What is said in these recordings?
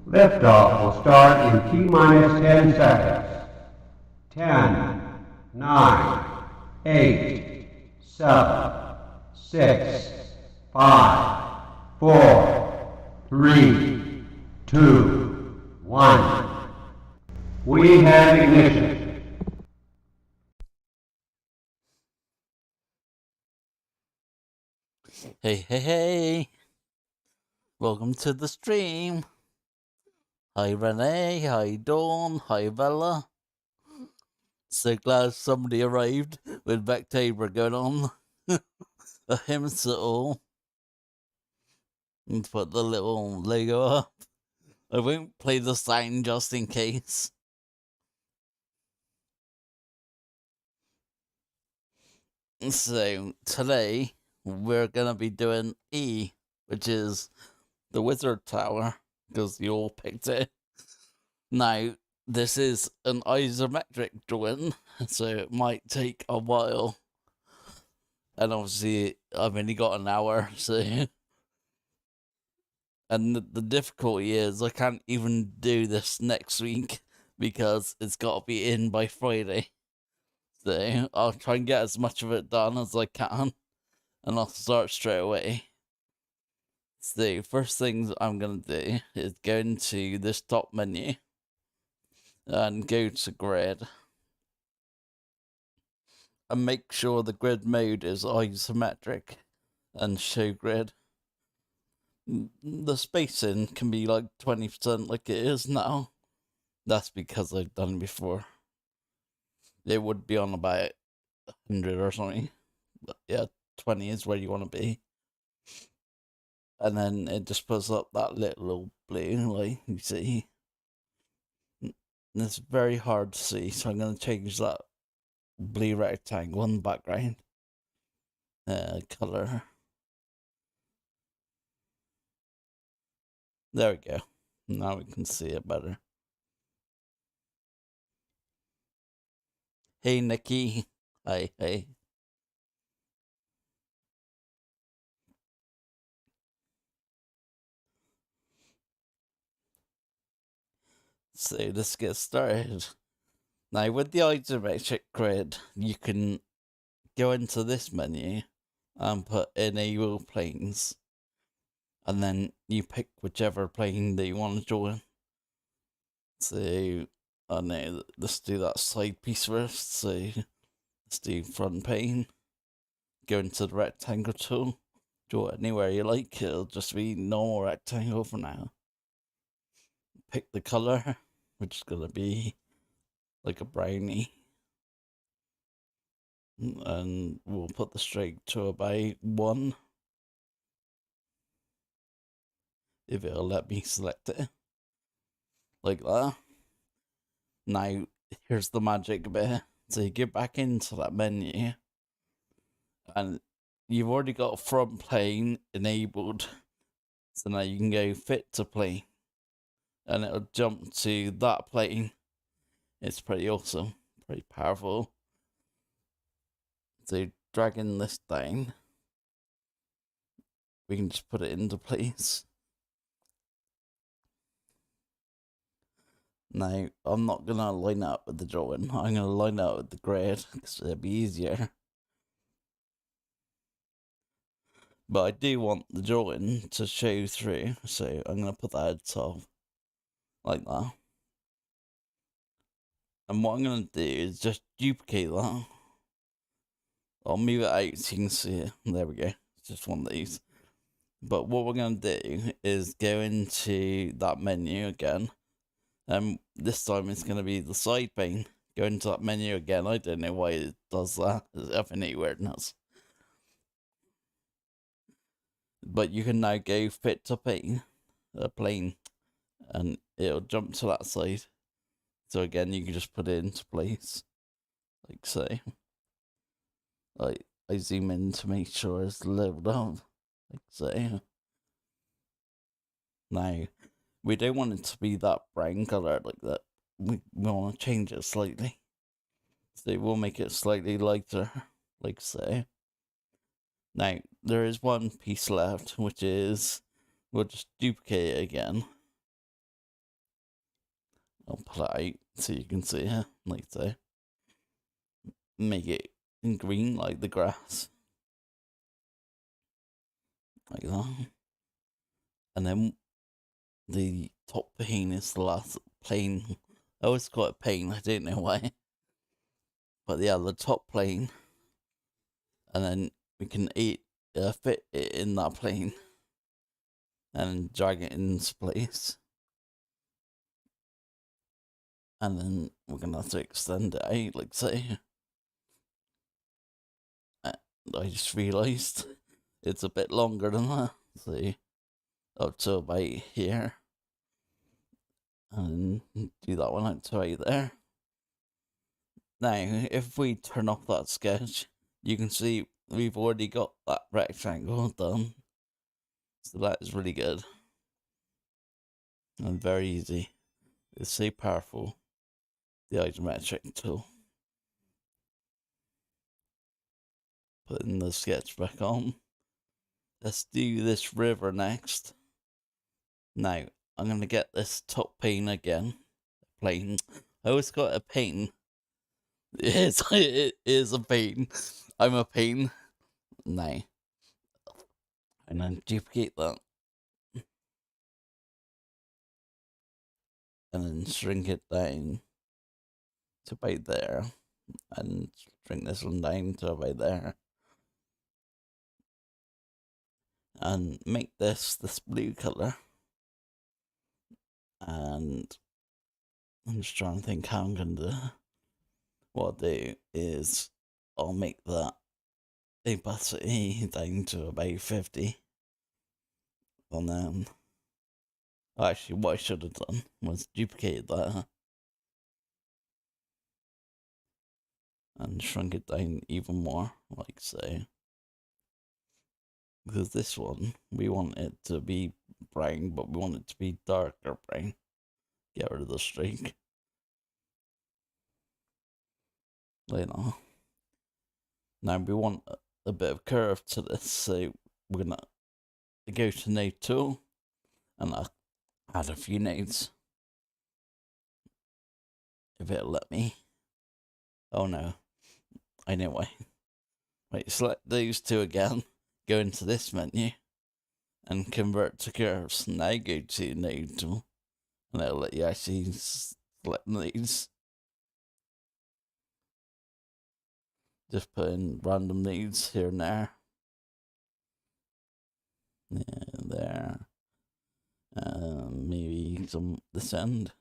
Liftoff will start in T-minus 10 seconds. 10, 9, 8, 7, 6, 5, 4, 3, 2, 1. We have ignition. Hey. Welcome to the stream. Hi Renee, hi Dawn, hi Bella. So glad somebody arrived with Vectober going on. A hymns at all. And put the little logo up. I won't play the sign just in case. So today we're gonna be doing E, which is the Wizard Tower, because you all picked it. Now, this is an isometric drawing, so it might take a while. And obviously, I've only got an hour, so. And the difficulty is, I can't even do this next week because it's got to be in by Friday. So, I'll try and get as much of it done as I can, and I'll start straight away. So, first things I'm going to do is go into this top menu and go to grid. And make sure the grid mode is isometric and show grid. The spacing can be like 20% like it is now. That's because I've done it before. It would be on about 100 or something. But yeah, 20 is where you want to be. And then it just puts up that little blue, like you see. And it's very hard to see, so I'm going to change that blue rectangle in the background color. There we go. Now we can see it better. Hey Nikki. Hi. So let's get started. Now with the isometric grid, you can go into this menu and put enable planes. And then you pick whichever plane that you want to draw in. So, I don't know, let's do that side piece first. So, let's do front pane. Go into the rectangle tool. Draw it anywhere you like. It'll just be normal rectangle for now. Pick the color, which is going to be like a brownie. And we'll put the straight to about 1. If it'll let me select it. Like that. Now, here's the magic bit. So you get back into that menu. And you've already got front plane enabled. So now you can go fit to plane. And it'll jump to that plane. It's pretty awesome. Pretty powerful. So dragging this down, we can just put it into place. Now, I'm not going to line up with the drawing. I'm going to line up with the grid because it'll be easier. But I do want the drawing to show through, so I'm going to put that at the top. Like that. And what I'm going to do is just duplicate that. I'll move it out so you can see it. There we go. It's just one of these. But what we're going to do is go into that menu again. This time it's going to be the side pane. Go into that menu again. I don't know why it does that. It's Affinity weirdness. But you can now go fit to plane. And it'll jump to that side. So again, you can just put it into place. Like so. Like, I zoom in to make sure it's leveled up. Like so. Now, we don't want it to be that brown colour like that. We want to change it slightly. So we'll make it slightly lighter, like so. Now, there is one piece left, which is, we'll just duplicate it again. I'll pull it out so you can see it, like so. Make it in green like the grass. Like that. And then the top pane is the last plane. I always call it pane, I don't know why. But yeah, the top plane. And then we can fit it in that plane. And drag it into place. And then we're going to have to extend it out, like so. I just realised it's a bit longer than that. So, up to about here. And do that one out to right there. Now, if we turn off that sketch, you can see we've already got that rectangle done. So that is really good. And very easy. It's so powerful. The isometric tool. Putting the sketch back on. Let's do this river next. Now, I'm going to get this top pane again. Plane. I always got a pane. It is a pain. I'm a pain. Now, and then duplicate that. And then shrink it down to about there. And shrink this one down to about there. And make this blue colour. And I'm just trying to think how I'm going to do. What I'll do is I'll make that opacity down to about 50. And then, actually what I should have done was duplicate that. And shrunk it down even more, like so. Because this one, we want it to be brown, but we want it to be darker brown. Get rid of the streak. Like that. Now we want a bit of curve to this, so we're gonna go to node tool and add a few nodes. If it'll let me. Oh no. I know why. Right, select those two again. Go into this menu. And convert to curves. Now go to node tool. And it'll let you actually select these. Just put in random nodes here and there. Yeah, there. Maybe some this end.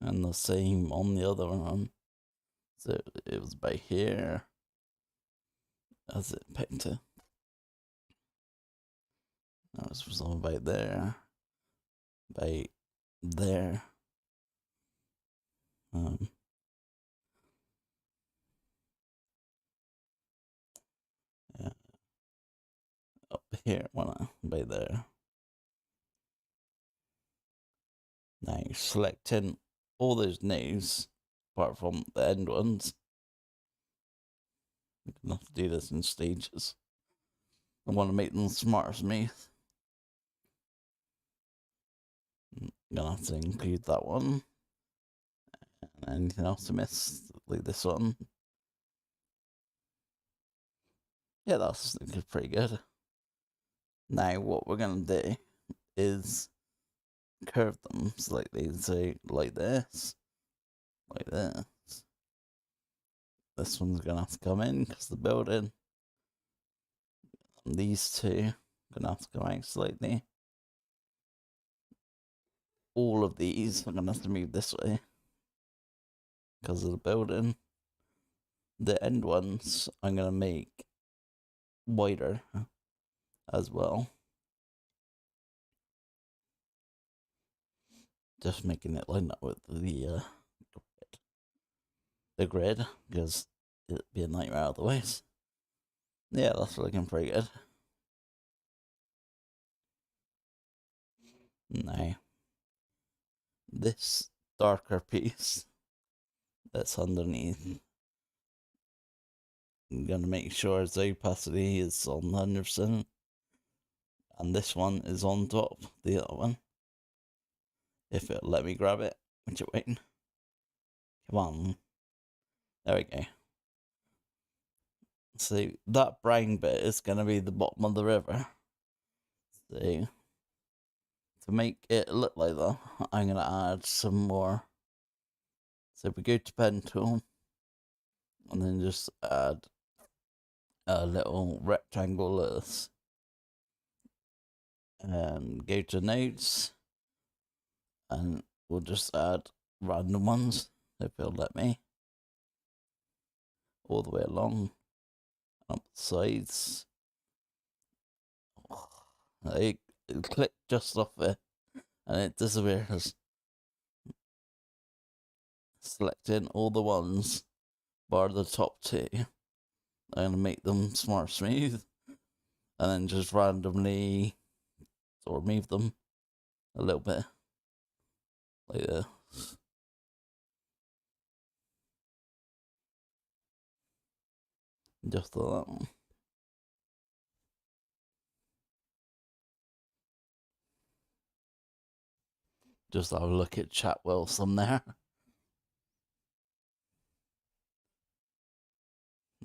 And the same on the other one. So it was by here. As it picked it. That was all by there. By there. Yeah. Up here, by there. Now selecting all those nodes, apart from the end ones. I'm gonna have to do this in stages. I want to make them smart as me. I'm gonna have to include that one. And anything else I missed, like this one. Yeah, that's pretty good. Now what we're gonna do is curve them slightly, so like this, like this. This one's gonna have to come in because the building. And these two are gonna have to come out slightly. All of these are gonna have to move this way because of the building. The end ones I'm gonna make wider as well. Just making it line up with the grid because it'd be a nightmare otherwise. Yeah, that's looking pretty good. Now, this darker piece that's underneath, I'm gonna make sure its opacity is on 100%, and this one is on top, the other one. if it'll let me grab it. Which it won't. Come on. There we go. So that brown bit is going to be the bottom of the river. So to make it look like that, I'm going to add some more. So we go to pen tool and then just add a little rectangle like this. And go to nodes and we'll just add random ones if it'll let me. All the way along, up the sides. I click just off it and it disappears. Selecting all the ones bar the top two. I'm gonna make them smart smooth and then just randomly sort of move them a little bit like this. Just like that. Just have a look at chat whilst I'm there.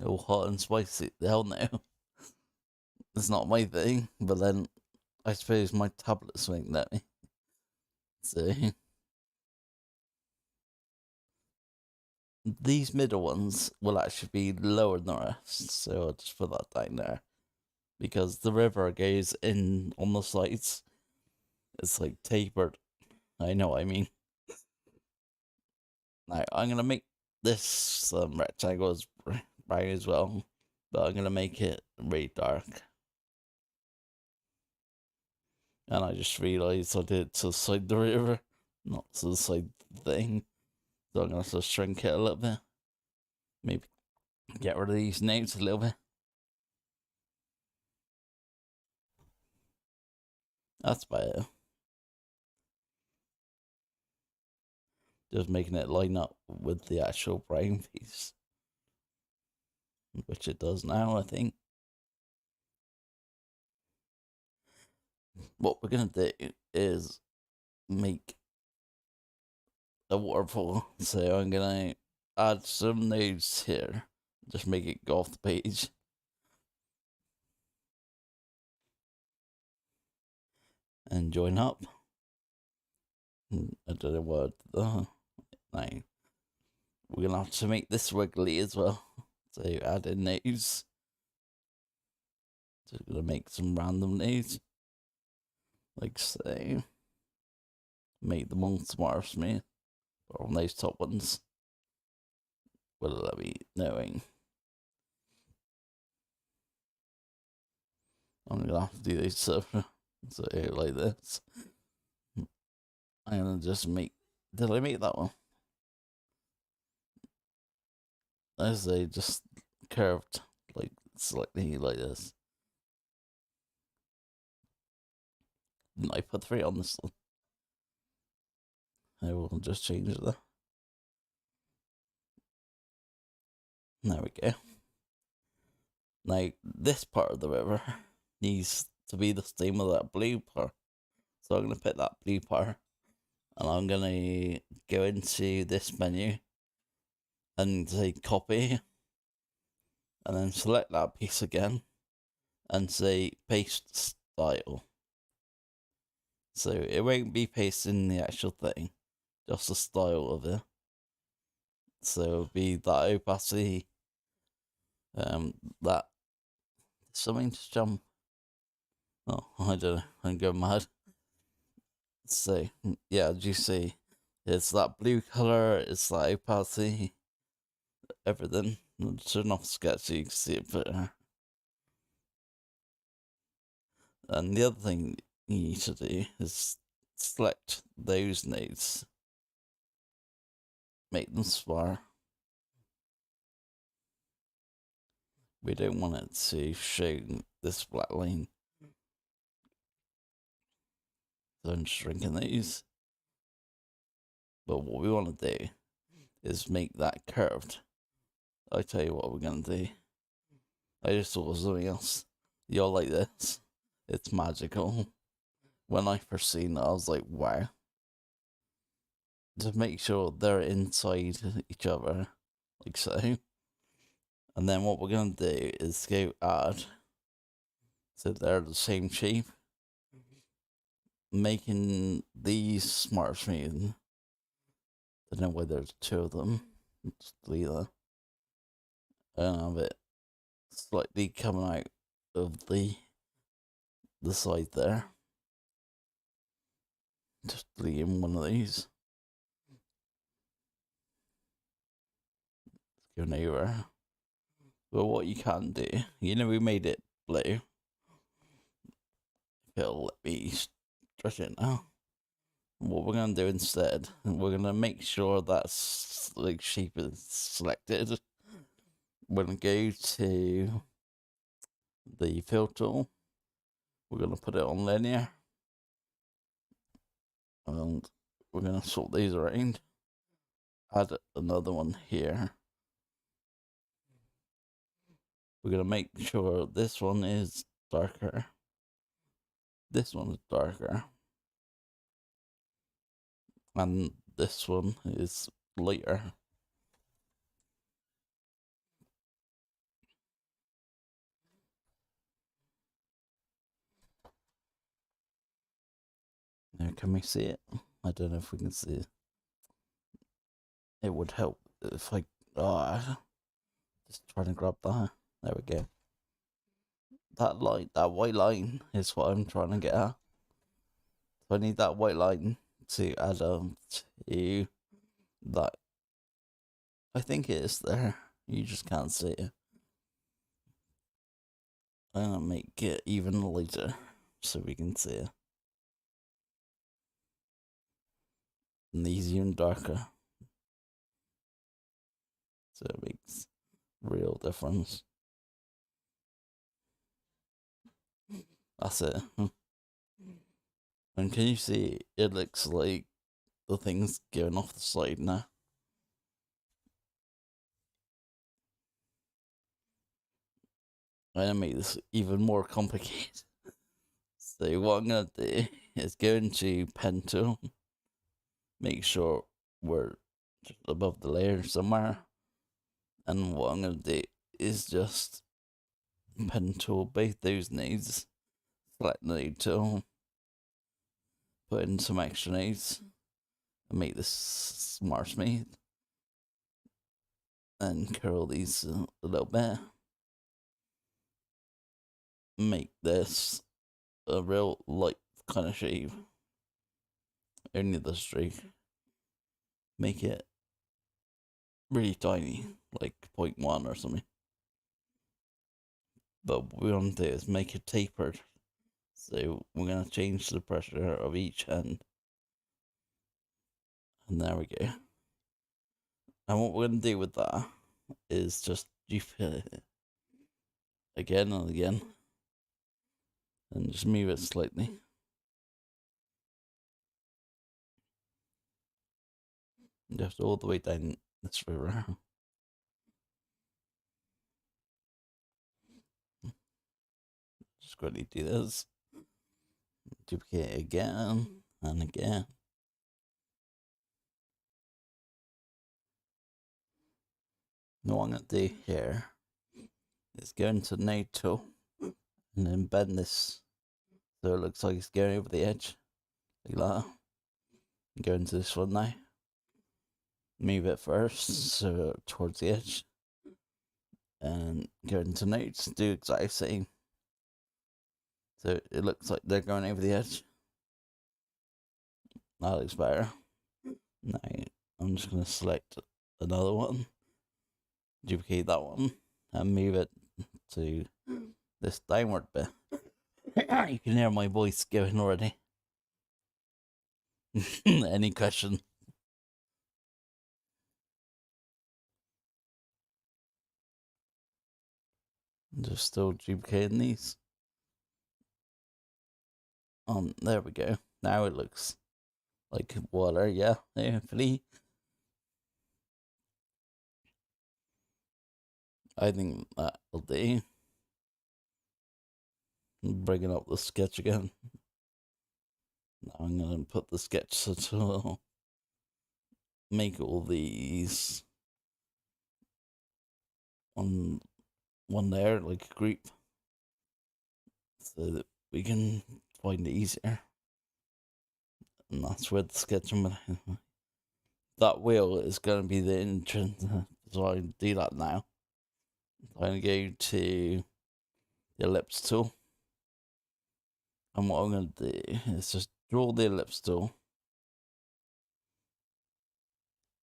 All hot and spicy. The hell no. It's not my thing, but then I suppose my tablet's won't let me. So these middle ones will actually be lower than the rest, so I'll just put that down there. Because the river goes in on the sides. It's like tapered. I know what I mean. Now, I'm going to make this rectangle as brown as well, but I'm going to make it really dark. And I just realised I did it to the side of the river, not to the side of the thing. So I'm going to have to shrink it a little bit. Maybe get rid of these names a little bit. That's better. Just making it line up with the actual brown piece. Which it does now, I think. What we're going to do is make a waterfall. So I'm going to add some nodes here. Just make it go off the page. And join up. I don't know what. No. We're going to have to make this wiggly as well. So add in nodes. So we're going to make some random nodes. Like so. Make them all smart smooth. Or on those top ones. Will that be knowing? I'm gonna have to do these stuff. So like this. I'm gonna just make. Did I make that one? As they just curved like slightly like this. Didn't I put 3 on this one? I will just change it there. There we go. Now this part of the river needs to be the same as that blue part. So I'm gonna pick that blue part and I'm gonna go into this menu and say copy and then select that piece again and say paste style. So it won't be pasting the actual thing, just the style of it. So it'll be that opacity, that something to jump. Oh, I don't know, I'm going mad. So yeah, as you see, it's that blue color, it's that opacity, everything. I'll turn off sketch so you can see it better. And the other thing you need to do is select those nodes, make them spar. We don't want it to show this black line. So I'm shrinking these. But what we want to do is make that curved. I tell you what we're going to do. I just thought of something else. You'll like this. It's magical. When I first seen it, I was like, wow. to make sure they're inside each other, like so. And then what we're going to do is go add, so they're the same shape, making these smart smooth. I don't know why there's two of them. Just delete that. And have it slightly coming out of the side there. Just deleting one of these. Going over. But what you can do, we made it blue. It'll let me stretch it now. What we're gonna do instead, we're gonna make sure that's like shape is selected. We're gonna go to the fill tool. We're gonna put it on linear, and we're gonna sort these around. Add another one here. We're gonna make sure this one is darker. This one is darker. And this one is lighter. Now, can we see it? I don't know if we can see it. It would help if I just trying to grab that. There we go. That line, that white line is what I'm trying to get at. So I need that white line to add on to that. I think it is there. You just can't see it. I'm gonna make it even lighter so we can see it. And these even darker. So it makes real difference. That's it. And can you see it looks like the thing's going off the side now? I'm gonna make this even more complicated. So what I'm gonna do is go into pen tool, make sure we're just above the layer somewhere, and what I'm gonna do is just pen tool both those nodes, select node tool, put in some extra nodes, and make this smart smooth, and curl these a little bit. Make this a real light kind of shape. Only the streak. Make it really tiny, like 0.1 or something. But what we want to do is make it tapered. So we're going to change the pressure of each end. And there we go. And what we're going to do with that is just duplicate it again and again. And just move it slightly. Just all the way down this river. Just quickly do this. Duplicate it again and again. And what I'm going to do here is go into node tool and then bend this so it looks like it's going over the edge, like that. Go into this one now. Move it first, so towards the edge. And go into nodes, do exactly the same. So it looks like they're going over the edge. That looks better. Now I'm just going to select another one, duplicate that one, and move it to this downward bit. You can hear my voice going already. Any question? Just still duplicating these. There we go. Now it looks like water, yeah, hopefully. I think that'll do. Bringing up the sketch again. Now I'm going to put the sketch tool make all these on one there, like a group, so that we can find it easier. And that's where the sketching. That wheel is going to be the entrance, so I do that now. I'm going to go to the ellipse tool, and what I'm going to do is just draw the ellipse tool,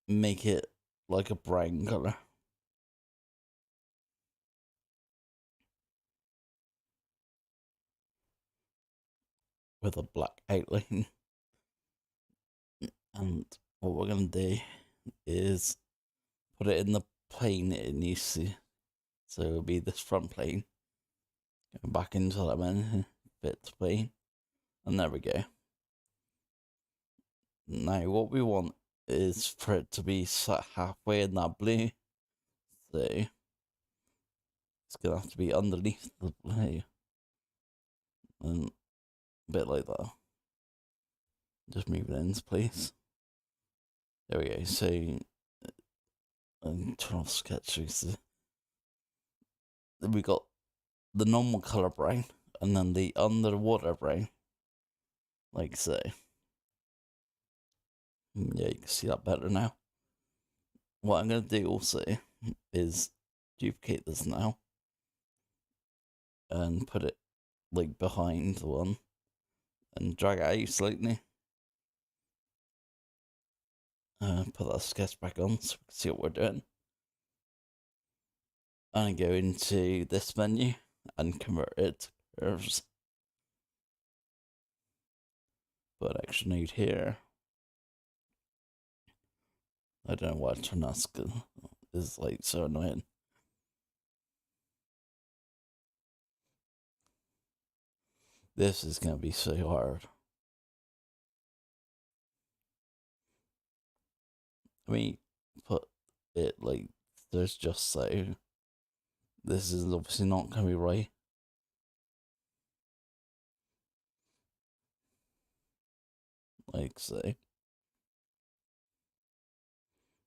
make it like a brown colour. With a black outline. And what we're going to do is put it in the plane it needs to. So it'll be this front plane. Go back into that one, fit the plane. And there we go. Now what we want is for it to be sat halfway in that blue. So it's going to have to be underneath the blue. And a bit like that. Just move it into place. There we go. So turn off sketches. Then we got the normal colour brown, and then the underwater brown, like so. Yeah, you can see that better now. What I'm going to do also is duplicate this now, and put it like behind the one, and drag it out slightly. Put that sketch back on so we can see what we're doing. And go into this menu and convert it to curves. Put action node here. I don't know why Tornasca is like so annoying. This is gonna be so hard. I mean, put it like there's just so. This is obviously not gonna be right. Like so.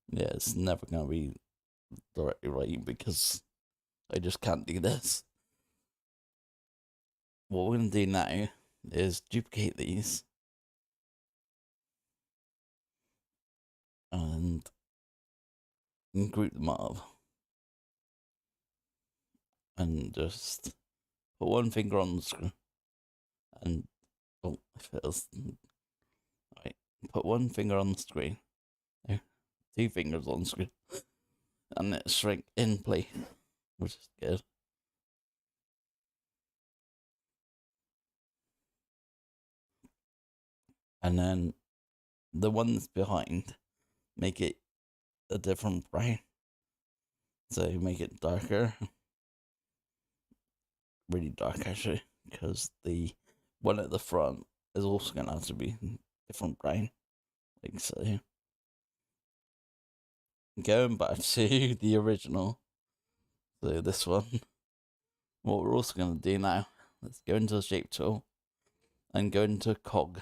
Yeah, it's never gonna be directly right because I just can't do this. What we're gonna do now is duplicate these and group them up and just put one finger on the screen and if it was right, put one finger on the screen, no, 2 fingers on the screen, and it shrink in place, which is good. And then the ones behind, make it a different brown. So make it darker, really dark actually, because the one at the front is also going to have to be different brown, like so. Going back to the original, so this one, what we're also going to do now, let's go into the shape tool and go into cog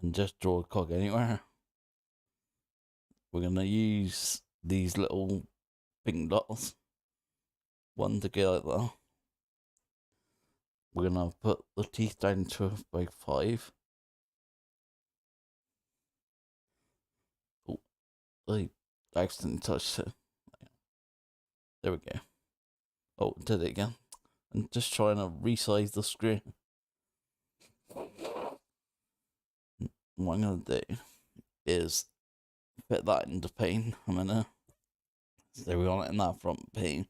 and just draw a cog anywhere. We're going to use these little pink dots, one to go like that. We're going to put the teeth down to about 5. Oh, I accidentally touched it. There we go. Oh, did it again. I'm just trying to resize the screen. What I'm going to do is fit that into pane. I'm going to, so we want it in that front pane.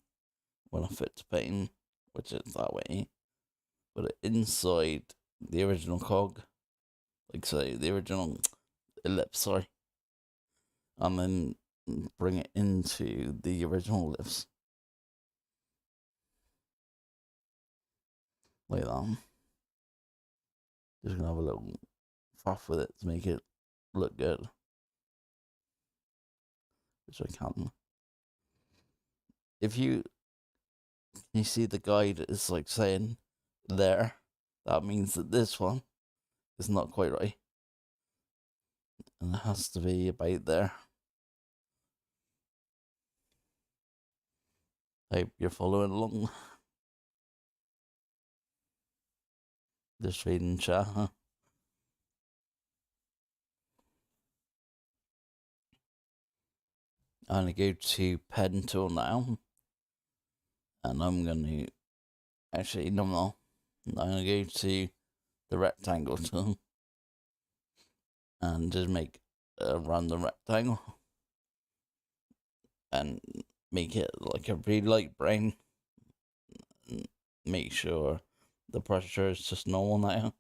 When I fit to pane, which is that way, put it inside the original cog, like say the original ellipse, sorry, and then bring it into the original ellipse, like that. Just gonna have a little faff with it to make it look good, which I can. If you see the guide is like saying there, that means that this one is not quite right. And it has to be about there. Hope you're following along. Just reading chat. I'm going to go to pen tool now. And I'm going to... Actually, no. I'm going to go to the rectangle tool. And just make a random rectangle. And make it like a really light brown. Make sure the pressure is just normal now.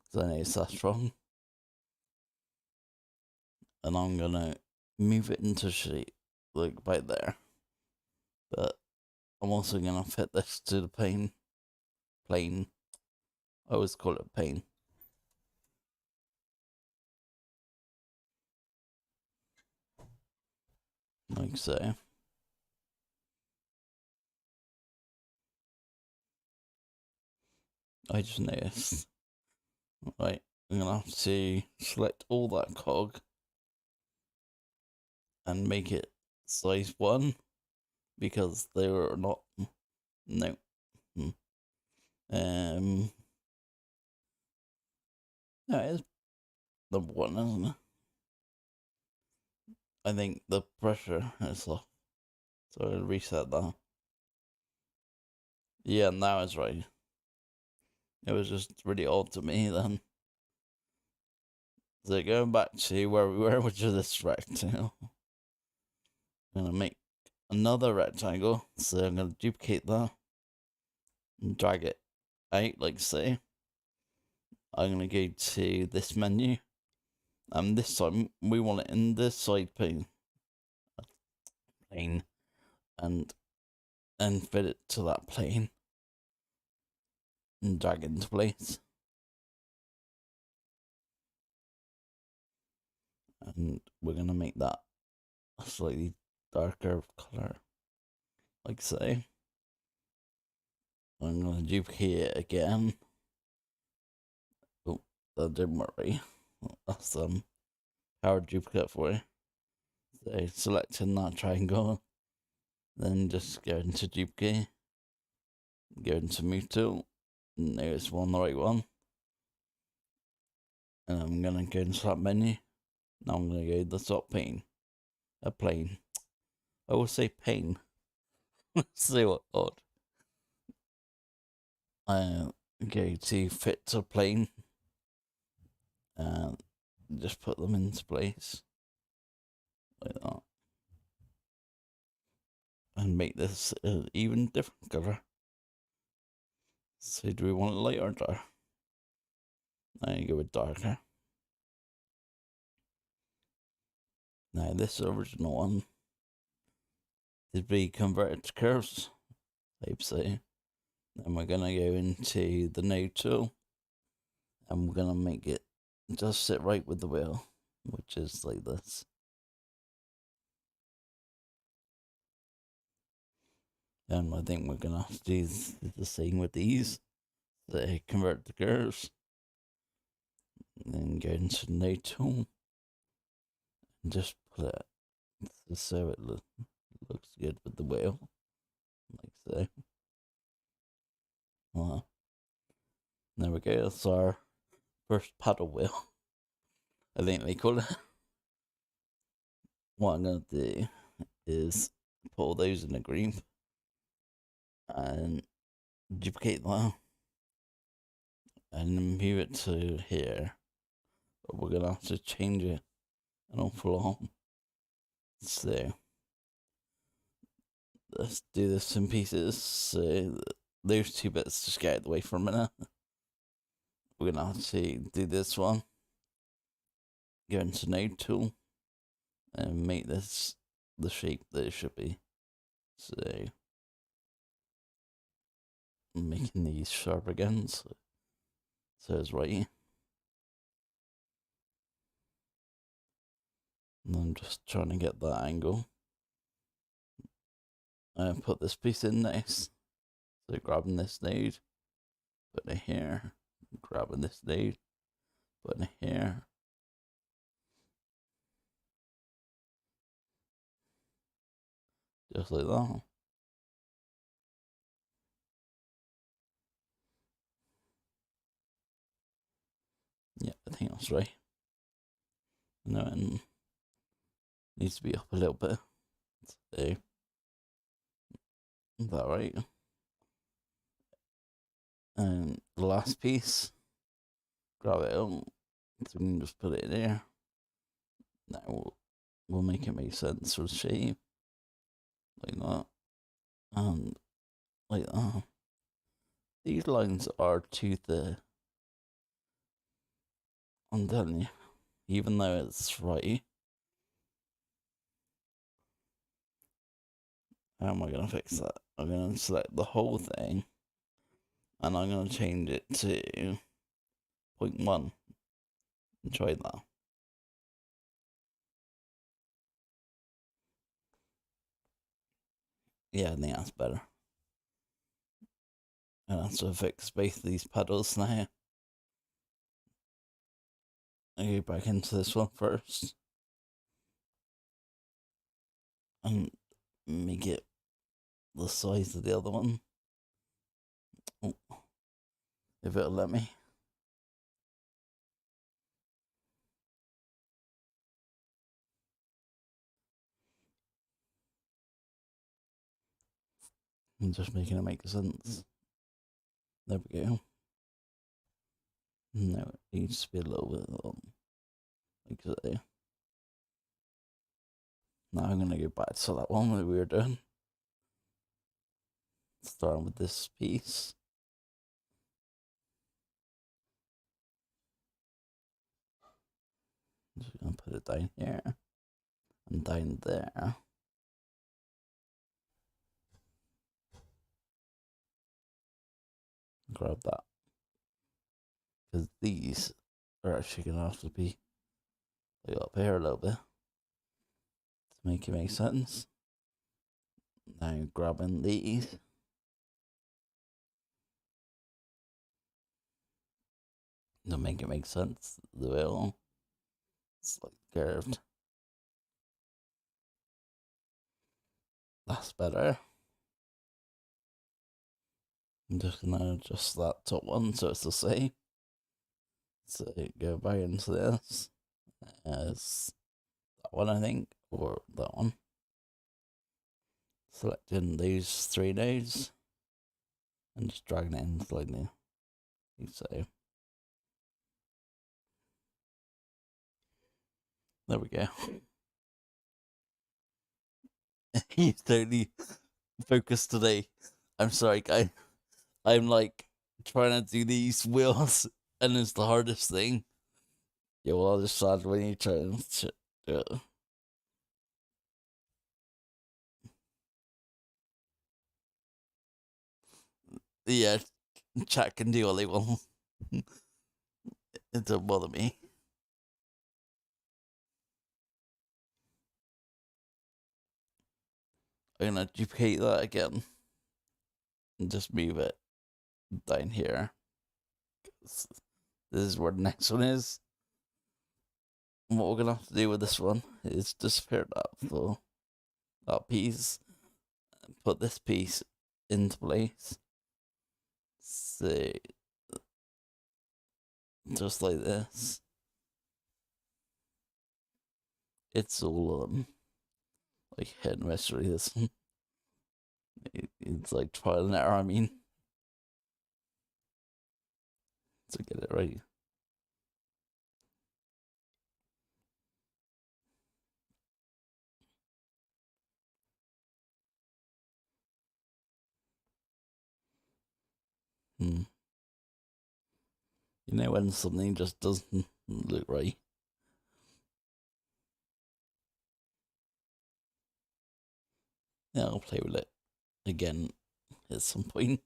Because I know it's that strong. And I'm going to move it into shape. Like right there. But I'm also going to fit this to the plane. I always call it plane. Like so. I just noticed. Right, I'm going to have to select all that cog. And make it size 1. Because they were not... No. No, it is number 1, isn't it? I think the pressure is off. So I'll reset that. Yeah, now it's right. It was just really odd to me then. So going back to where we were, which is this rectangle. I'm going to make another rectangle. So I'm going to duplicate that. And drag it out, like so. I'm going to go to this menu. And this time, we want it in this side pane. And fit it to that plane. And drag it into place. And we're going to make that a slightly darker colour. Like so. I'm going to duplicate it again. Oh, that didn't work right. That's power duplicate for you. So selecting that triangle. Then just go into duplicate. Go into move tool. There's one, the right one. And I'm going to go into that menu. Now I'm going to go to the top pane. A plane. I will say pane. Let's see what odd. Go to fit to plane. And just put them into place. Like that. And make this an even different colour. So do we want it light or dark? Now you go with darker. Now this original one is be converted to curves, type C. Then we're gonna go into the node tool, and we're gonna make it just sit right with the wheel, which is like this. And I think we're gonna have to do the same with these. So convert the curves, and then go into the node tool, and just put it so it looks good with the wheel, like so. Well, there we go. That's our first paddle wheel. I think they call it. What I'm gonna do is pull those in a group and duplicate that and move it to here. But we're gonna have to change it an awful lot. So let's do this in pieces. So those 2 bits just get out of the way for a minute. We're gonna have to do this one. Go into node tool and make this the shape that it should be. So I'm making these sharp again, so it's right. And I'm just trying to get that angle. I put this piece in next. So grabbing this node, putting it here, grabbing this node, putting it here. Just like that. Yeah, I think that's right. No, it needs to be up a little bit. So, is that right? And the last piece, grab it up, so we can just put it in there. Now we'll make it make sense with shape. Like that. And like that. These lines are too thick. I'm telling you. Even though it's right. How am I going to fix that? I'm going to select the whole thing. And I'm going to change it to 0.1. And try that. Yeah, I think that's better. And I have to fix both of these pedals now. I go back into this one first. And make it the size of the other one. Oh, if it'll let me. I'm just making it make sense. There we go. No, it needs to be a little bit like so. Now I'm gonna go back to that one that we were doing. Starting with this piece. Just gonna put it down here and down there. Grab that. Because these are actually gonna have to be like up here a little bit to make it make sense. Now grabbing these. To make it make sense, the wheel. It's like curved. That's better. I'm just gonna adjust that top one so it's the same. So go back into this as that one, I think, or that one. Selecting these 3 nodes and just dragging it in slightly. So there we go. He's totally focused today. I'm sorry, guy. I'm like trying to do these wheels, and it's the hardest thing. Yeah, well, I'll just start when you try to do it. Yeah, chat can do what they want. It don't bother me. I'm gonna duplicate that again and just move it down here. This is where the next one is. And what we're gonna have to do with this one is disappear that piece and put this piece into place. So just like this. It's all like hit and miss really, this one. It's like trial and error, I mean. To get it right. You know when something just doesn't look right. Yeah, I'll play with it again at some point.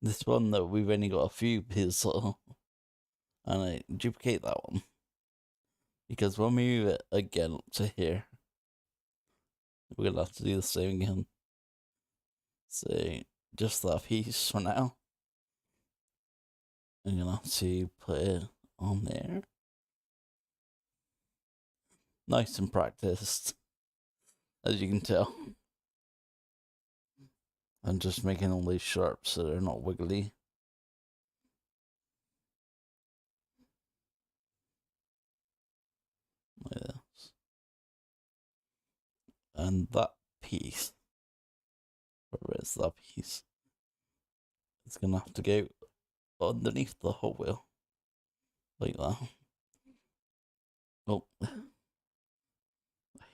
This one though, we've only got a few pieces, and I duplicate that one because when we move it again up to here, we're gonna have to do the same again. So just that piece for now. I'm gonna have to put it on there. Nice and practiced, as you can tell. I'm just making all these sharp so they're not wiggly. Like this. And that piece, where is that piece? It's gonna have to go underneath the whole wheel. Like that. Oh. I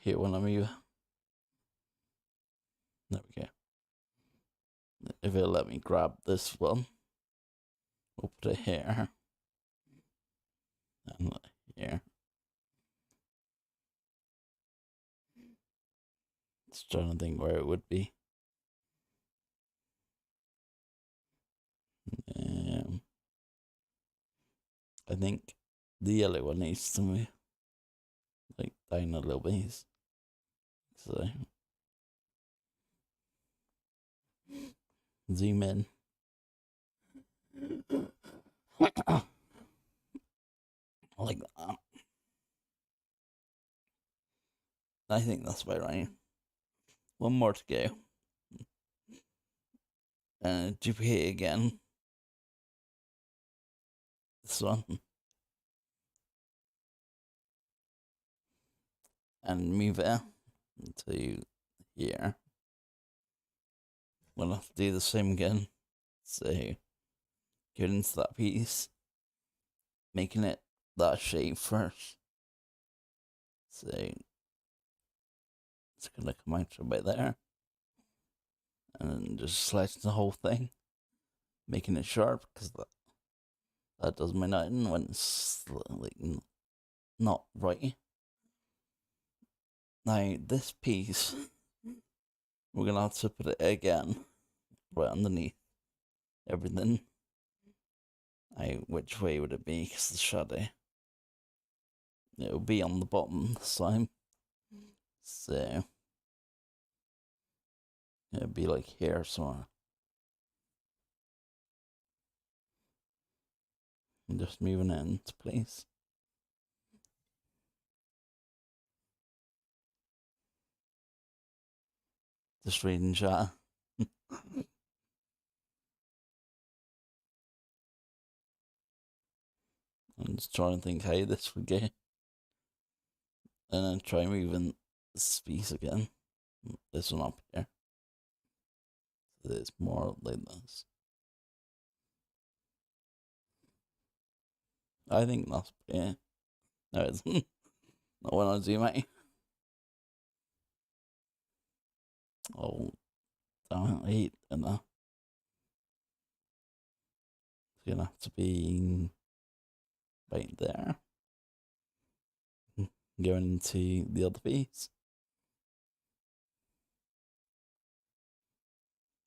hate when I move. There we go. If it'll let me grab this one, we'll put it here. And here. Just trying to think where it would be. I think the yellow one needs to move like down a little bit. So zoom in. Like that. I think that's about right. One more to go. Duplicate again. This one. And move it to here. We'll have to do the same again. So go into that piece, making it that shape first. So it's gonna come out about there. And then just slice the whole thing, making it sharp, because that does my nothing when it's like not right. Now this piece, we're gonna have to put it again right underneath everything. Which way would it be? Because the shadow, it'll be on the bottom this time. So it'll be like here somewhere. I'm just moving it into place. Just reading chat. I'm just trying to think how this would go. And then try moving this piece again. This one up here. So it's more like this. I think that's, yeah. No, it's not when I zoom out. Oh, damn it, I hate enough. It's gonna have to be right there. Going into the other piece.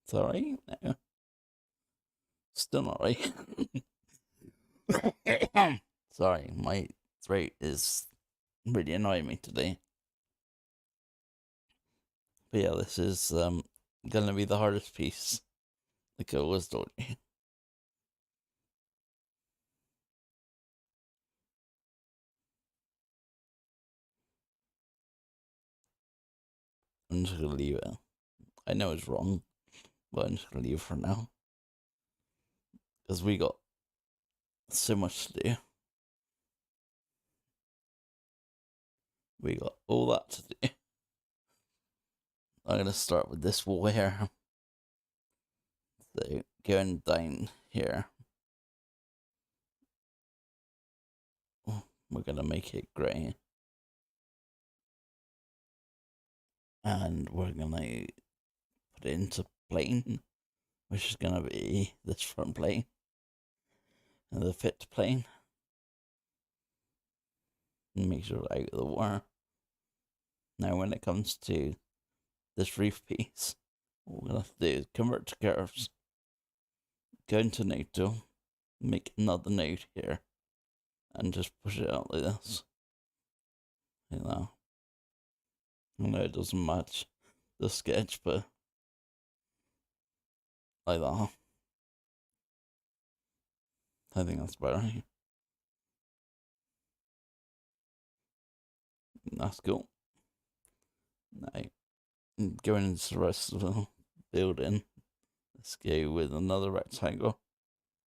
Sorry, no. Still not right. Sorry, my throat is really annoying me today. But yeah, this is gonna be the hardest piece. Like I always told you. I'm just gonna leave it. I know it's wrong, but I'm just gonna leave it for now. Because we got so much to do. We got all that to do. I'm gonna start with this wall here. So going down here. We're gonna make it grey. And we're gonna put it into plane, which is gonna be this front plane. And the fit plane. And make sure out of the water. Now when it comes to this roof piece, what we're gonna have to do is convert to curves. Go into node tool, make another node here, and just push it out like this. You know. I know it doesn't match the sketch, but like that. I think that's better. That's cool. Now, going into the rest of the building, let's go with another rectangle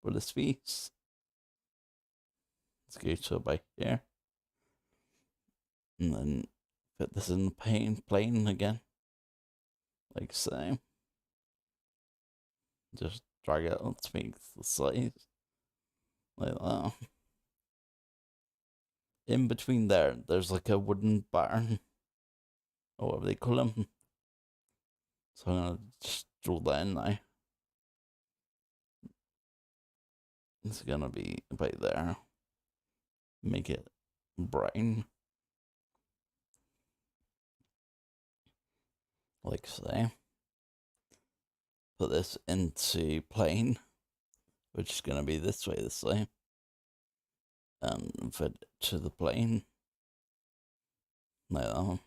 for this piece. Let's go to about here. And then put this in the plane again. Like so. Just drag it out to make the size. Like that. In between there's like a wooden barn. Or whatever they call them. So I'm gonna just draw that in now. It's gonna be about there. Make it brown. Like so. Put this into plane, which is gonna be this way. And fit it to the plane. Like that.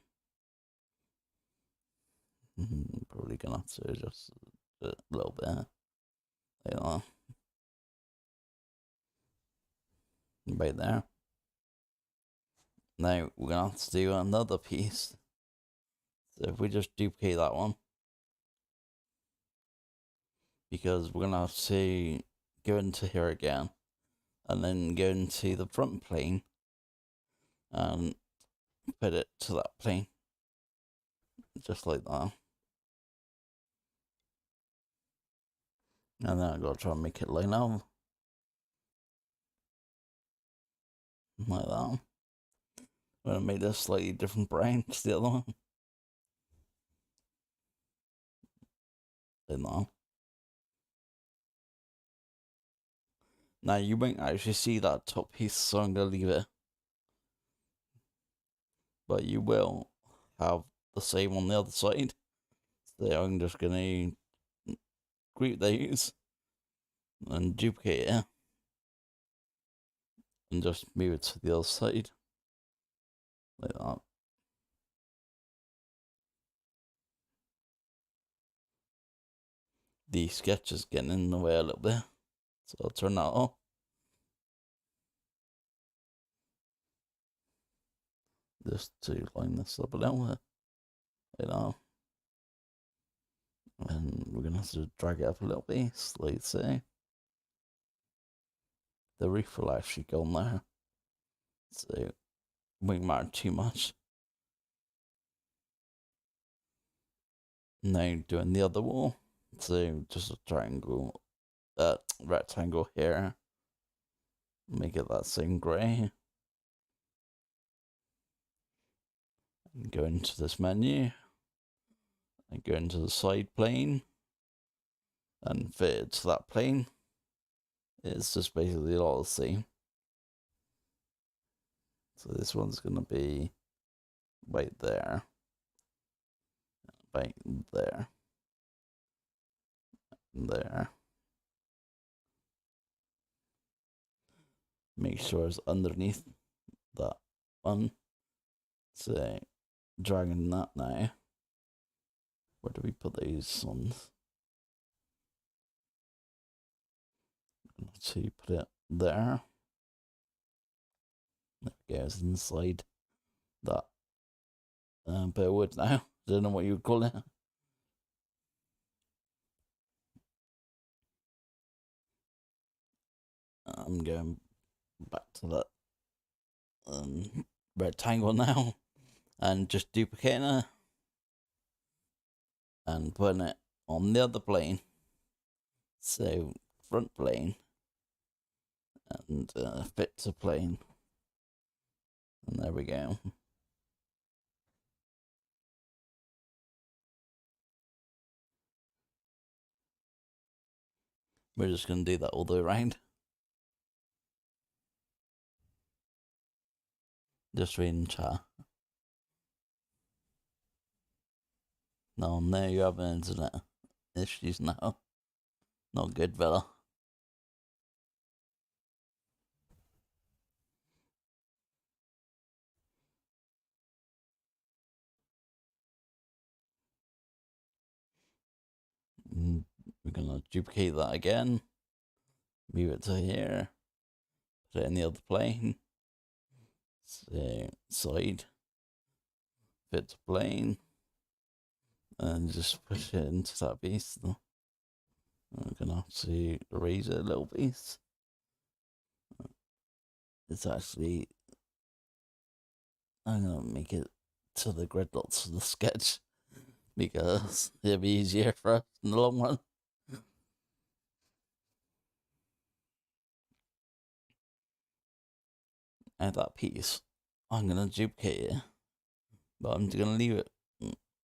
Probably gonna have to adjust a little bit. Like that. Right there. Now we're gonna have to do another piece. So if we just duplicate that one, because we're gonna have to go into here again, and then go into the front plane, and put it to that plane, just like that. And then I gotta try and make it line up. Like that. I'm gonna make this slightly different brown to the other one. Like that. Now you won't actually see that top piece, so I'm gonna leave it. But you will have the same on the other side. So I'm just gonna group these and duplicate it. And just move it to the other side. Like that. The sketch is getting in the way a little bit. So I'll turn that off. Just to line this up a little bit. Like that. And we're gonna have to drag it up a little bit, like so. The roof will actually go on there. So it won't matter too much. Now doing the other wall. So just a triangle, rectangle here. Make it that same grey. And go into this menu. And go into the side plane. And fit it to that plane. It's just basically all the same. So this one's gonna be right there. Right there. There. Make sure it's underneath that one. So dragging that now. Where do we put these ones? So you put it there. There it goes inside that bit of wood now. Don't know what you would call it. I'm going back to that rectangle now and just duplicating it and putting it on the other plane. So front plane and fit to plane. And there we go. We're just going to do that all the way around. Just reading chat. No, you have internet issues now. Not good, fella. We're gonna duplicate that again. Move it to here. Put it in the other plane. So, side. fit the plane and just push it into that piece. I'm gonna have to raise it a little piece. It's actually, I'm gonna make it to the grid dots of the sketch because it'll be easier for us in the long run. And that piece, I'm gonna duplicate it, but I'm gonna leave it.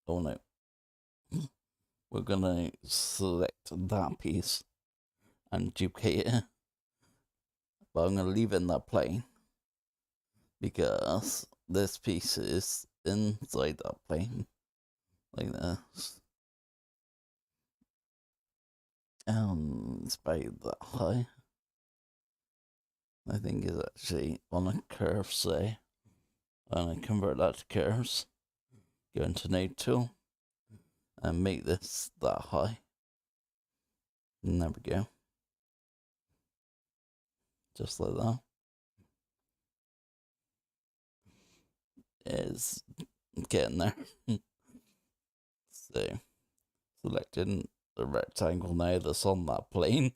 Oh no. We're gonna select that piece and duplicate it, but I'm gonna leave it in that plane because this piece is inside that plane, like this. It's about that high. I think it's actually on a curve, say. And I convert that to curves. Go into node tool and make this that high. And there we go. Just like that. It's getting there. So, selecting the rectangle now that's on that plane.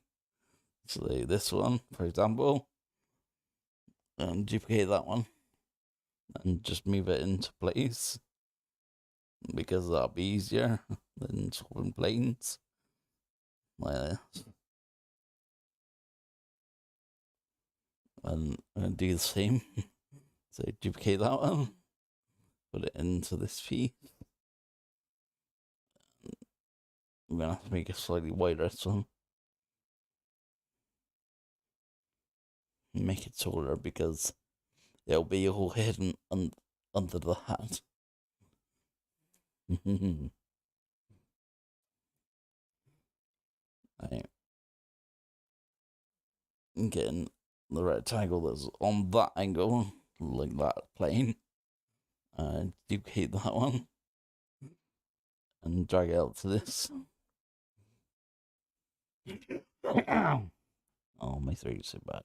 So this one, for example, and duplicate that one and just move it into place because that'll be easier than swapping planes like this. And I'm gonna do the same. So duplicate that one, put it into this piece. I'm gonna have to make it slightly wider this one. Make it taller because it'll be all hidden under the hat. Right. I'm getting the rectangle that's on that angle, like that plane. Duplicate that one and drag it out to this. Oh, my throat is so bad.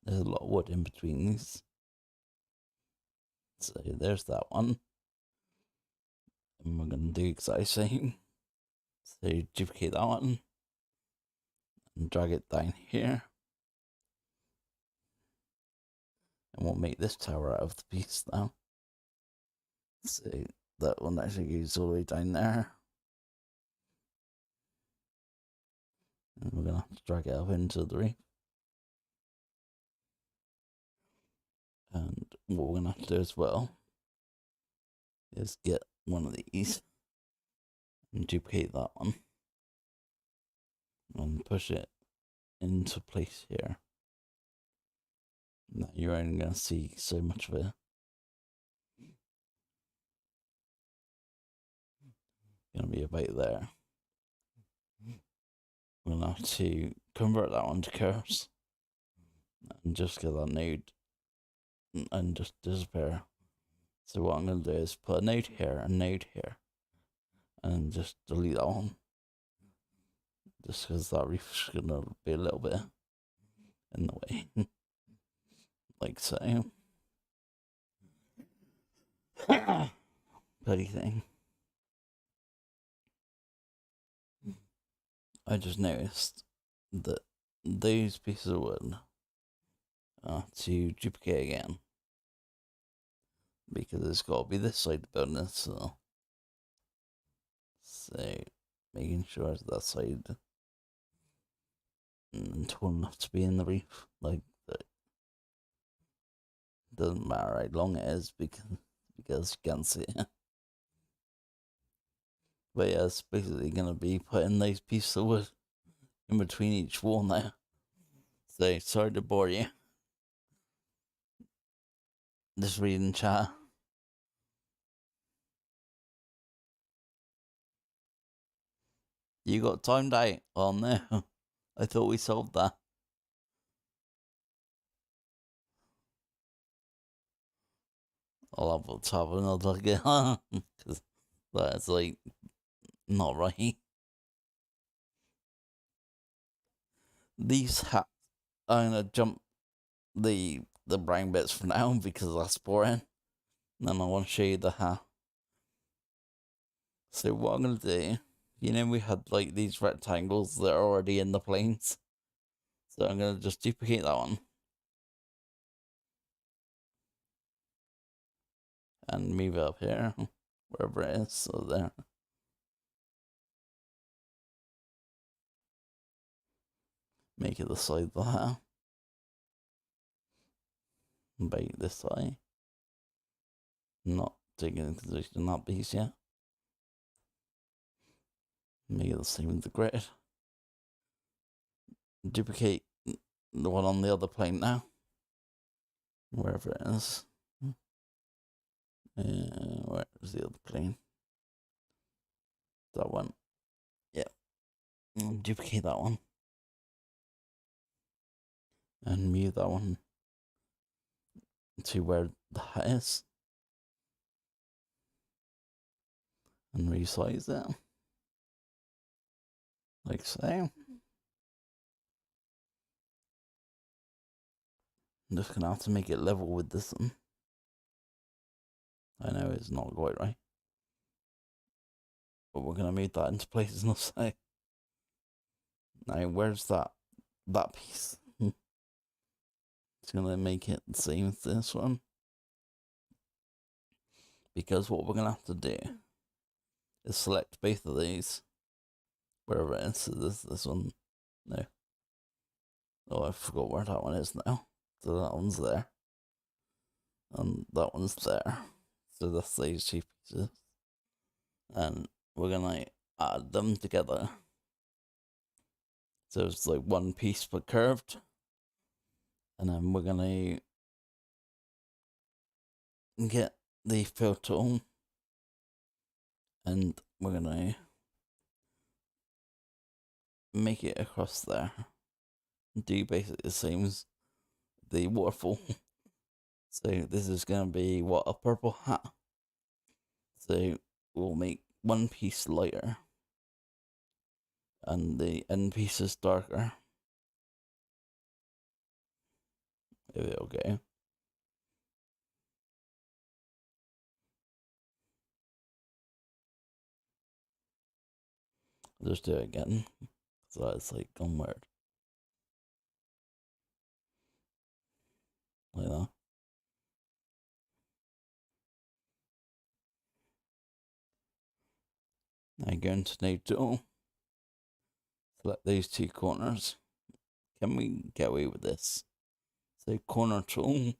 There's a lot of wood in between these. So there's that one. And we're going to do exactly the same. So duplicate that one. And drag it down here. And we'll make this tower out of the piece now. So that one actually goes all the way down there. And we're going to have to drag it up into the reef. And what we're going to have to do as well is get one of these and duplicate that one and push it into place here. Now you're only going to see so much of it. Going to be about there. We'll have to convert that one to curves and just get that node and just disappear. So what I'm going to do is put a node here, and just delete that one. Just because that reef is going to be a little bit in the way. Like so. Bloody thing. I just noticed that those pieces of wood are to duplicate again. Because it's got to be this side of the building, so making sure it's that side and tall enough to be in the reef. Like that. Doesn't matter how long it is because you can't see it. But yeah, it's basically gonna be putting those pieces of wood in between each wall now. So sorry to bore you. Just reading chat. You got timed out? Oh no. I thought we solved that. I'll have to have another look at because that's like not right. these hats, I'm gonna jump the brown bits for now because that's boring. And then I want to show you the hat. So what I'm gonna do, we had like these rectangles that are already in the planes. So I'm gonna just duplicate that one. And move it up here, wherever it is, so there. Make it the side of the hat. Bait this side. Not taking into consideration that piece yet. Make it the same with the grid. Duplicate the one on the other plane now. Wherever it is. Where is the other plane? That one. Yeah. Duplicate that one. And move that one to where the hat is. And resize it. Like so. I'm just gonna have to make it level with this one. I know it's not quite right. But we're gonna move that into place in a sec. Now where's that piece? It's gonna make it the same as this one. Because what we're gonna have to do is select both of these. Wherever it is. So this one. No. Oh, I forgot where that one is now. So that one's there. And that one's there. So that's these two pieces. And we're gonna add them together. So it's like one piece but curved. And then we're gonna get the fill tool. And we're gonna make it across there. Do basically the same as the waterfall. So this is gonna be a purple hat. So we'll make one piece lighter. And the end piece is darker. There we go. I'll just do it again. So it's like Gumroad. Like that. Now go into Node Tool. Select these two corners. Can we get away with this? So corner tool.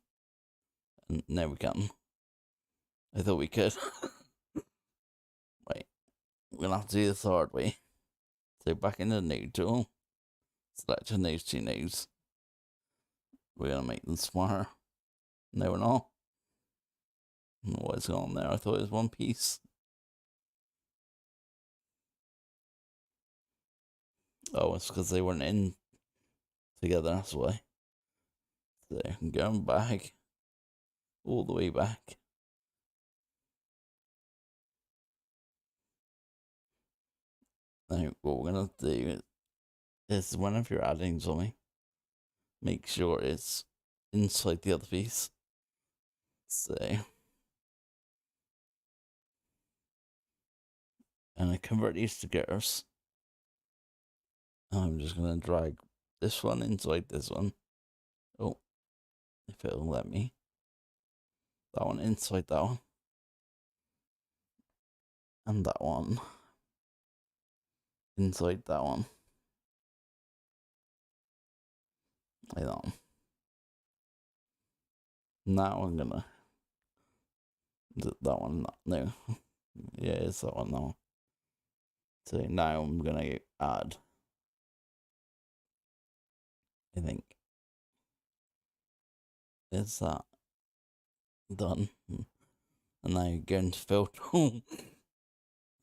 And now we can. I thought we could. Right. We're gonna have to do this the hard way. So back into Node Tool. Selecting those two nodes. We're gonna make them smaller. No, we're not. What is going on there? I thought it was one piece. Oh, it's because they weren't in together, that's why. So going back. All the way back. Now, what we're gonna do is whenever you're adding something, make sure it's inside the other piece. So, and I convert these to getters. I'm just gonna drag this one inside this one. Oh, if it'll let me. That one inside that one. And that one inside that one. Like that one. Now I'm gonna that one. No, yeah, it's that one. That one. So now I'm gonna add. I think is that done? And now you go into filter.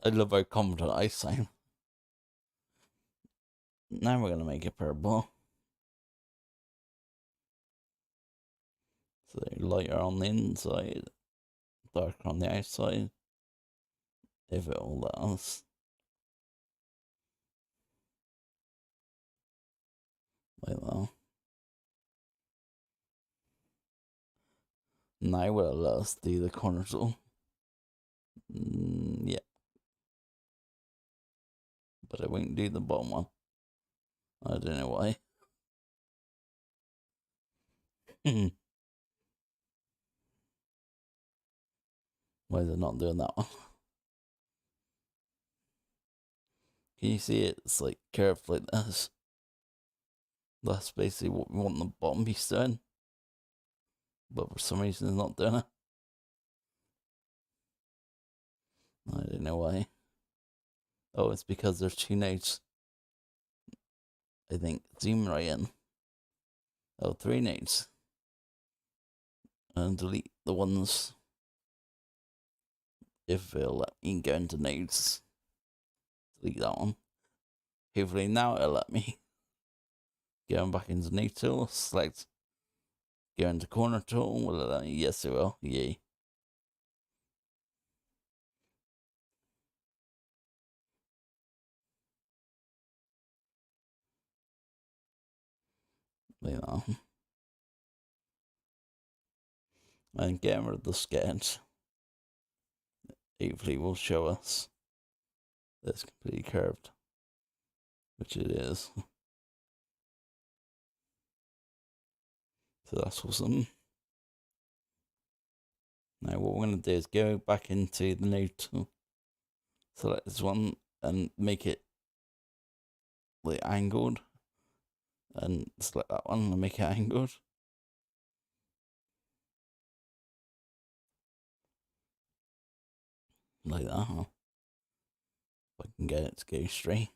I love how confident I sound. Now we're gonna make it purple. So lighter on the inside, darker on the outside. If it will let us. Like that. Now will it let us do the corner tool? Yeah. But it won't do the bottom one. I don't know why. Why is it not doing that one? Can you see it? It's like curved like this. That's basically what we want the bottom piece doing. But for some reason it's not doing it. I don't know why. Oh, it's because there's two nodes. I think. Zoom right in. Oh, three nodes. And delete the ones. If it'll let me go into nodes. Delete that one. Hopefully now it'll let me. Going back into node tool. Select. Go into corner tool. Will it let me? Yes, it will. Yay. Like that. And getting rid of the sketch. Hopefully will show us that it's completely curved. Which it is. So that's awesome. Now what we're going to do is go back into the node tool. Select this one and make it like angled. And select that one and make it angled. Like that, huh? If I can get it to go straight.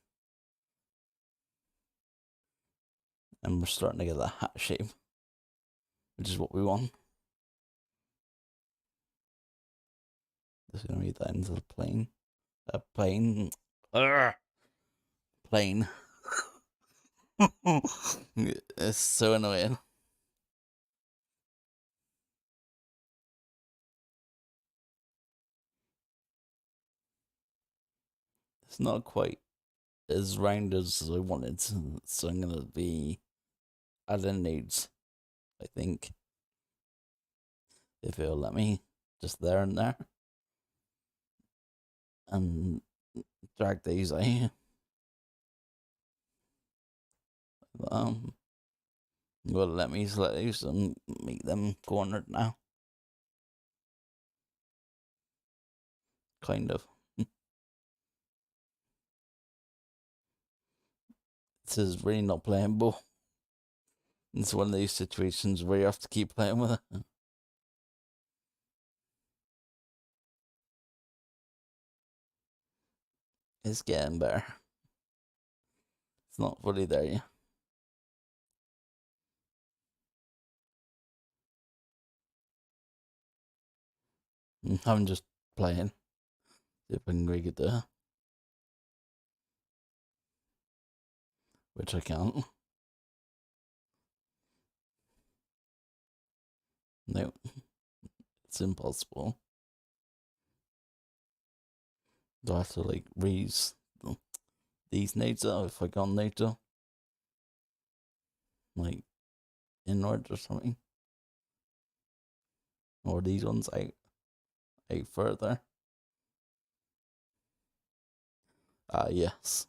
And we're starting to get that hat shape. Which is what we want. Just gonna read that into the plane. Plane. Plane. It's so annoying. It's not quite as round as I wanted, so I'm gonna be adding nodes, I think. If it'll let me, just there and there. And drag these out. Will let me select these and make them cornered now. Kind of. This is really not playable. It's one of these situations where you have to keep playing with it. It's getting better. It's not fully there yet. I'm just playing. See if I can make it there. Which I can't. No. It's impossible. Do I have to like raise these nodes up if I got nodes up? Like inward or something? Or these ones out further? Yes.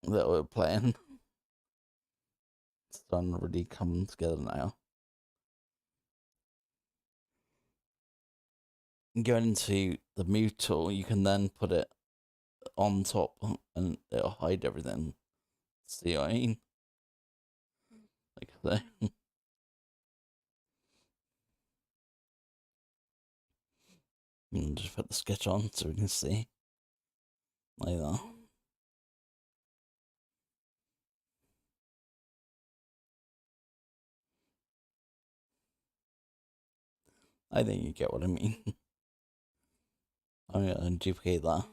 That we're playing. It's starting to really come together now. Going into the move tool, you can then put it on top and it'll hide everything. See what I mean? Like that. And just put the sketch on so we can see. Like that. I think you get what I mean. I'm gonna duplicate that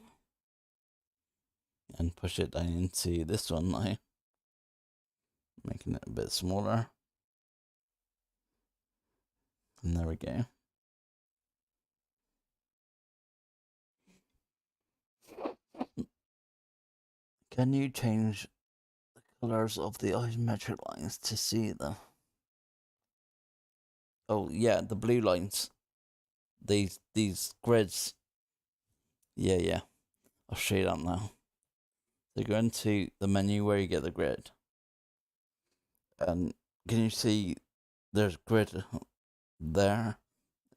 and push it down into this one now, making it a bit smaller. And there we go. Can you change the colors of the isometric lines to see them. Oh yeah, the blue lines. These grids. Yeah. I'll show you that now. So go into the menu where you get the grid. And can you see there's grid there?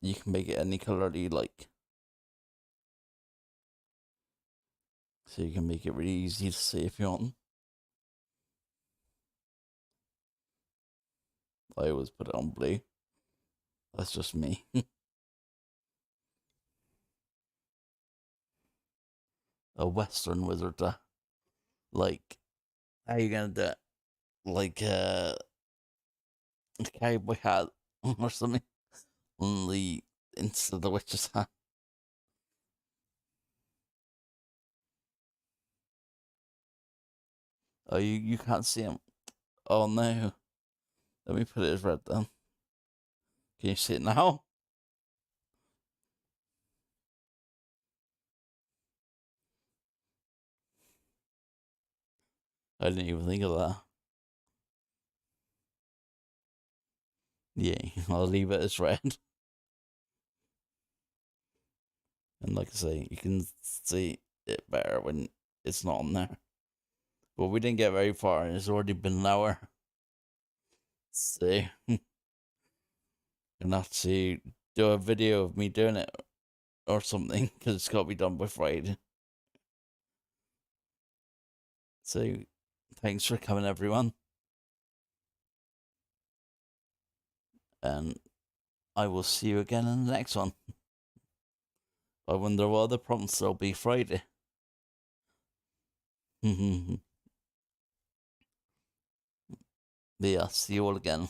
You can make it any color you like. So you can make it really easy to see if you want. I always put it on blue. That's just me. A Western wizard. Like, how you gonna do it? Like a cowboy hat or something. Only instead of the witch's hat. Oh, you can't see him. Oh no. Let me put it as red then. Can you see it now? I didn't even think of that. Yeah, I'll leave it as red. And like I say, you can see it better when it's not on there. But we didn't get very far, and it's already been an hour. So, gonna have to do a video of me doing it or something, because it's got to be done by Friday. So, thanks for coming, everyone. And I will see you again in the next one. I wonder what other prompts there'll be Friday. But yeah, see you all again.